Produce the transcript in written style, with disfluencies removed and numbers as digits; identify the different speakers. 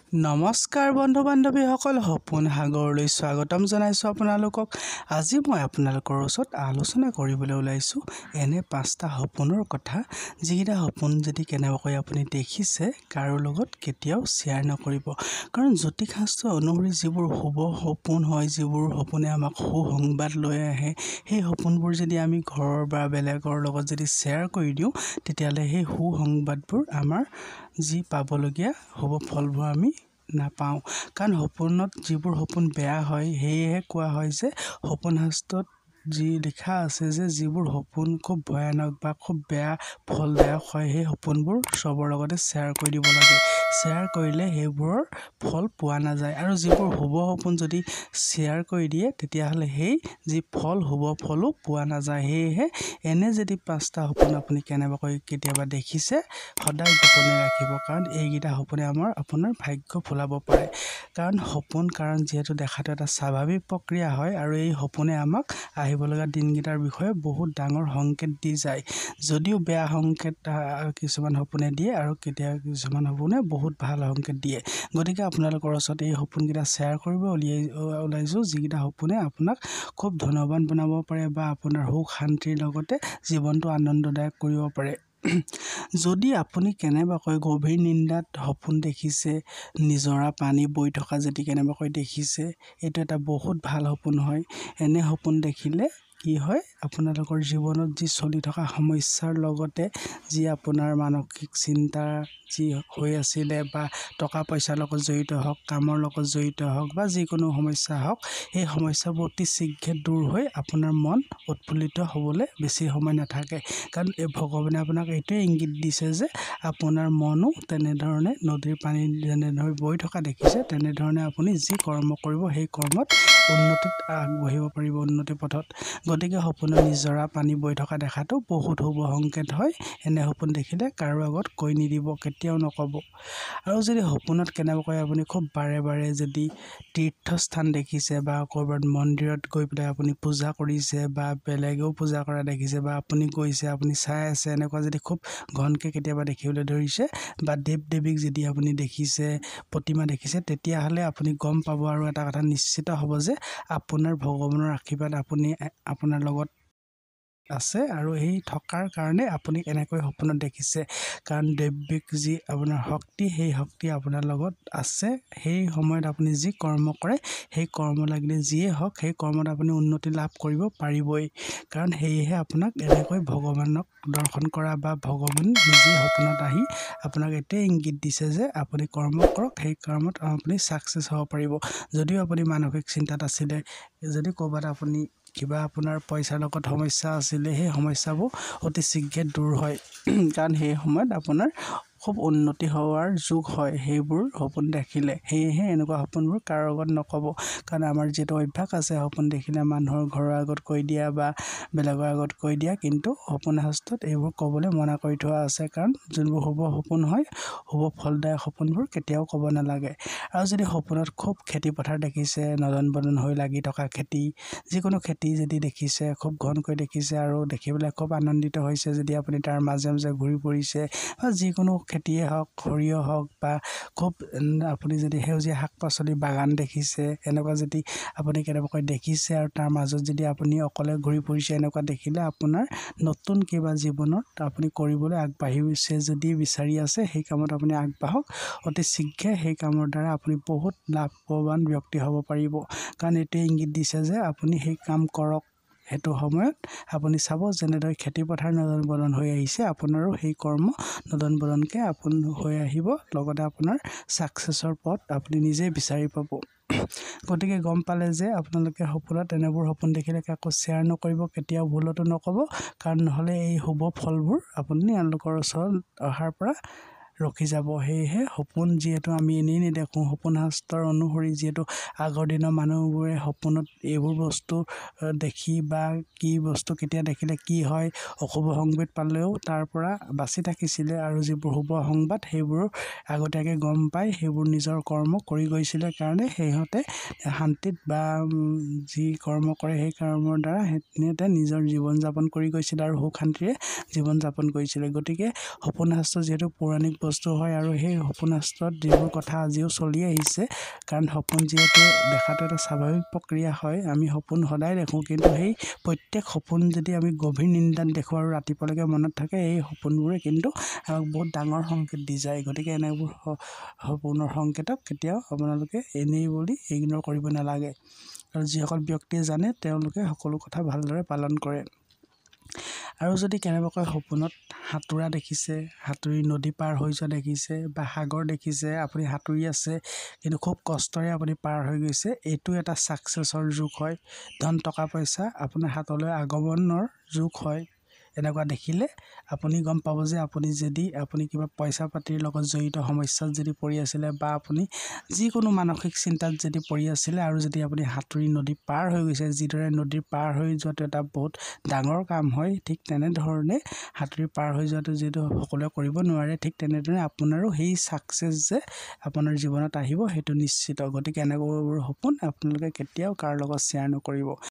Speaker 1: নমস্কাৰ বন্ধু বান্ধৱীসকল, সপোন সাগৰলৈ স্বাগতম জনাইছো আপোনালোকক। আজি মই আপোনালোকৰ ওচৰত আলোচনা কৰিবলৈ ওলাইছো এনে 5টা সপোনৰ কথা, যিকেইটা সপোন যদি কেনেবাকৈ আপুনি দেখিছে কাৰো লগত কেতিয়াও শ্বেয়াৰ নকৰিব। কাৰণ জ্যোতিষ শাস্ত্ৰ অনুসৰি যিবোৰ শুভ সপোন হয়, যিবোৰ সপোনে আমাক সুসংবাদ লৈ আহে, সেই সপোনবোৰ যদি আমি ঘৰৰ বা বেলেগৰ লগত যদি শ্বেয়াৰ কৰি দিওঁ, তেতিয়াহ'লে সেই সুসংবাদবোৰ আমাৰ যি পাবলগীয়া শুভ ফলবোৰ আমি নাপাওঁ। কাৰণ সপোনত যিবোৰ সপোন বেয়া হয়, সেয়েহে কোৱা হয় যে সপোন শাস্ত্ৰত যি লিখা আছে যে যিবোৰ সপোন খুব ভয়ানক বা খুব বেয়া ফলদায়ক হয়, সেই সপোনবোৰ চবৰ লগতে শ্বেয়াৰ কৰি দিব লাগে। শ্বেয়াৰ কৰিলে সেইবোৰৰ ফল পোৱা নাযায়, আৰু যিবোৰ শুভ সপোন যদি শ্বেয়াৰ কৰি দিয়ে তেতিয়াহ'লে সেই যি ফল শুভ ফলো পোৱা নাযায়। সেয়েহে এনে যদি 5টা সপোন আপুনি কেনেবাকৈ কেতিয়াবা দেখিছে, সদায় গোপনে ৰাখিব। কাৰণ এইকেইটা সপোনে আপোনাৰ ভাগ্য ফুলাব পাৰে। কাৰণ যিহেতু দেখাটো এটা স্বাভাৱিক প্ৰক্ৰিয়া হয়, আৰু এই সপোনে আমাক আহিবলগা দিনকেইটাৰ বিষয়ে বহুত ডাঙৰ সংকেত দি যায়। যদিও বেয়া সংকেত কিছুমান সপোনে দিয়ে, আৰু কেতিয়াবা কিছুমান সপোনে বহুত ভাল সংকেত দিয়ে। গতিকে আপোনালোকৰ ওচৰত এই সপোনকেইটা শ্বেয়াৰ কৰিব ওলাইছোঁ, যিকেইটা সপোনে আপোনাক খুব ধনৱান বনাব পাৰে বা আপোনাৰ সুখ শান্তিৰ লগতে জীৱনটো আনন্দদায়ক কৰিব পাৰে। যদি আপুনি কেনেবাকৈ গভীৰ নিন্দাত সপোন দেখিছে, নিজৰা পানী বৈ থকা যদি কেনেবাকৈ দেখিছে, এইটো এটা বহুত ভাল সপোন হয়। এনে সপোন দেখিলে কি হয়, আপোনালোকৰ জীৱনত যি চলি থকা সমস্যাৰ লগতে যি আপোনাৰ মানসিক চিন্তা যি হৈ আছিলে, বা টকা পইচাৰ লগত জড়িত হওক, কামৰ লগত জড়িত হওক, বা যিকোনো সমস্যা হওক, সেই সমস্যাবোৰ অতি শীঘ্ৰে দূৰ হৈ আপোনাৰ মন উৎফুল্লিত হ'বলৈ বেছি সময় নাথাকে। কাৰণ ভগৱানে আপোনাক এইটোৱে ইংগিত দিছে যে আপোনাৰ মনো তেনেধৰণে নদীৰ পানী যেনেধৰণে বৈ থকা দেখিছে, তেনেধৰণে আপুনি যি কৰ্ম কৰিব সেই কৰ্মত উন্নতিত আগবাঢ়িব পাৰিব, উন্নতি পথত। গতিকে সপোনত নিজৰা পানী বৈ থকা দেখাটো বহুত শুভ সংকেত হয়। এনে সপোন দেখিলে কাৰো আগত কৈ নিদিব, কেতিয়াও নক'ব। আৰু যদি সপোনত কেনেবাকৈ আপুনি খুব বাৰে বাৰে যদি তীৰ্থস্থান দেখিছে, বা ক'ৰবাত মন্দিৰত গৈ পেলাই আপুনি পূজা কৰিছে, বা বেলেগেও পূজা কৰা দেখিছে, বা আপুনি গৈছে, আপুনি চাই আছে, এনেকুৱা যদি খুব ঘনকৈ কেতিয়াবা দেখিবলৈ ধৰিছে, বা দেৱ দেৱীক যদি আপুনি দেখিছে, প্ৰতিমা দেখিছে, তেতিয়াহ'লে আপুনি গম পাব আৰু এটা কথা নিশ্চিত হ'ব যে আপোনাৰ ভগৱানৰ আশীৰ্বাদ আপোনাৰ লগত আছে, আৰু এই থকাৰ কাৰণে আপুনি এনেকৈ সপোনত দেখিছে। কাৰণ দৈবিক যি আপোনাৰ শক্তি, সেই শক্তি আপোনাৰ লগত আছে। সেই সময়ত আপুনি যি কৰ্ম কৰে, সেই কৰ্ম লাগিলে যিয়ে হওক, সেই কৰ্মত আপুনি উন্নতি লাভ কৰিব পাৰিবই। কাৰণ সেয়েহে আপোনাক এনেকৈ ভগৱানক দৰ্শন কৰা, বা ভগৱান নিজে সপোনত আহি আপোনাক এইটোৱে ইংগিত দিছে যে আপুনি কৰ্ম কৰক, সেই কৰ্মত আপুনি ছাকচেছ হ'ব পাৰিব। যদিও আপুনি মানসিক চিন্তাত আছিলে, যদি ক'ৰবাত আপুনি কিবা আপোনাৰ পইচাৰ লগত সমস্যা আছিলে, সেই সমস্যাবোৰ অতি শীঘ্ৰে দূৰ হয়। কাৰণ সেই সময়ত আপোনাৰ খুব উন্নতি হোৱাৰ যুগ হয় সেইবোৰ সপোন দেখিলে। সেয়েহে এনেকুৱা সপোনবোৰ কাৰো আগত নক'ব। কাৰণ আমাৰ যিটো অভ্যাস আছে সপোন দেখিলে মানুহৰ ঘৰৰ আগত কৈ দিয়া বা বেলেগৰ আগত কৈ দিয়া, কিন্তু সপোন শাস্ত্ৰত এইবোৰ ক'বলৈ মনা কৰি থোৱা আছে। কাৰণ যোনবোৰ শুভ সপোন হয়, শুভ ফলদায়ক সপোনবোৰ কেতিয়াও ক'ব নালাগে। আৰু যদি সপোনত খুব খেতি পথাৰ দেখিছে, নদন বদন হৈ লাগি থকা খেতি, যিকোনো খেতি যদি দেখিছে, খুব ঘনকৈ দেখিছে, আৰু দেখিবলৈ খুব আনন্দিত হৈছে, যদি আপুনি তাৰ মাজে মাজে ঘূৰি ফুৰিছে, বা যিকোনো খেতিয়ে হওক, সৰিয়হ হওক, বা খুব আপুনি যদি সেউজীয়া শাক পাচলি বাগান দেখিছে, এনেকুৱা যদি আপুনি কেনেবাকৈ দেখিছে, আৰু তাৰ মাজত যদি আপুনি অকলে ঘূৰি ফুৰিছে, এনেকুৱা দেখিলে আপোনাৰ নতুন কিবা জীৱনত আপুনি কৰিবলৈ আগবাঢ়িছে যদি বিচাৰি আছে, সেই কামত আপুনি আগবাঢ়ক। অতি শীঘ্ৰে সেই কামৰ দ্বাৰা আপুনি বহুত লাভৱান ব্যক্তি হ'ব পাৰিব। কাৰণ এইটোৱে ইংগিত দিছে যে আপুনি সেই কাম কৰক। সেইটো সময়ত আপুনি চাব যেনেদৰে খেতি পথাৰ নদন বদন হৈ আহিছে, আপোনাৰো সেই কৰ্ম নদন বদনকৈ হৈ আহিব। লগতে আপোনাৰ ছাকচেছৰ পথ আপুনি নিজেই বিচাৰি পাব। গতিকে গম পালে যে আপোনালোকে সপোনত এনেবোৰ সপোন দেখিলে কাকো শ্বেয়াৰ নকৰিব, কেতিয়াও ভুলতো নক'ব। কাৰণ নহ'লে এই শুভ ফলবোৰ আপুনি আনলোকৰ ওচৰত অহাৰ পৰা ৰখি যাব। সেয়েহে সপোন যিহেতু আমি এনেই নেদেখোঁ, সপোন শাস্ত্ৰৰ অনুসৰি যিহেতু আগৰ দিনৰ মানুহবোৰে সপোনত এইবোৰ বস্তু দেখি, বা কি বস্তু কেতিয়া দেখিলে কি হয়, অশুভ সংবাদ পালেও তাৰ পৰা বাচি থাকিছিলে, আৰু যিবোৰ শুভ সংবাদ সেইবোৰ আগতীয়াকৈ গম পাই সেইবোৰ নিজৰ কৰ্ম কৰি গৈছিলে। কাৰণে সিহঁতে শান্তিত, বা যি কৰ্ম কৰে সেই কৰ্মৰ দ্বাৰা সিহঁতে নিজৰ জীৱন যাপন কৰি গৈছিলে, আৰু সুখ শান্তিৰে জীৱন যাপন কৰিছিলে। গতিকে সপোন শাস্ত্ৰ যিহেতু পৌৰাণিক বস্তু হয় আৰু সেই সপোন শাস্ত্ৰত যিবোৰ কথা আজিও চলি আহিছে কাৰণ সপোন যিহেতু দেখাটো এটা স্বাভাৱিক প্ৰক্ৰিয়া হয় আমি সপোন সদায় দেখোঁ কিন্তু সেই প্ৰত্যেক সপোন যদি আমি গভীৰ নিন্দাত দেখোঁ আৰু ৰাতিপুৱালৈকে মনত থাকে এই সপোনবোৰে কিন্তু আমাক বহুত ডাঙৰ সংকেত দি যায় গতিকে এনেবোৰ সপোনৰ সংকেতক কেতিয়াও আপোনালোকে এনেই বুলি ইগনৰ কৰিব নালাগে আৰু যিসকল ব্যক্তিয়ে জানে তেওঁলোকে সকলো কথা ভালদৰে পালন কৰে আৰু যদি কেনেবাকৈ সপোনত সাঁতোৰা দেখিছে সাঁতুৰি নদী পাৰ হৈ যোৱা দেখিছে বা সাগৰ দেখিছে আপুনি সাঁতুৰি আছে কিন্তু খুব কষ্টৰে আপুনি পাৰ হৈ গৈছে এইটো এটা ছাকচেছৰ যুগ হয় ধন টকা পইচা আপোনাৰ হাতলৈ আগমনৰ যুগ হয় এনেকুৱা দেখিলে আপুনি গম পাব যে আপুনি কিবা পইচা পাতিৰ লগত জড়িত সমস্যাত যদি পৰি আছিলে বা আপুনি যিকোনো মানসিক চিন্তাত যদি পৰি আছিলে আৰু যদি আপুনি সাঁতুৰি নদী পাৰ হৈ গৈছে যিদৰে নদী পাৰ হৈ যোৱাটো এটা বহুত ডাঙৰ কাম হয় ঠিক তেনেধৰণে সাঁতুৰি পাৰ হৈ যোৱাটো যিটো সকলোৱে কৰিব নোৱাৰে ঠিক তেনেদৰে আপোনাৰো সেই ছাকচেছ যে আপোনাৰ জীৱনত আহিব সেইটো নিশ্চিত গতিকে এনেকুৱাবোৰ সপোন আপোনালোকে কেতিয়াও কাৰো লগত শ্বেয়াৰ নকৰিব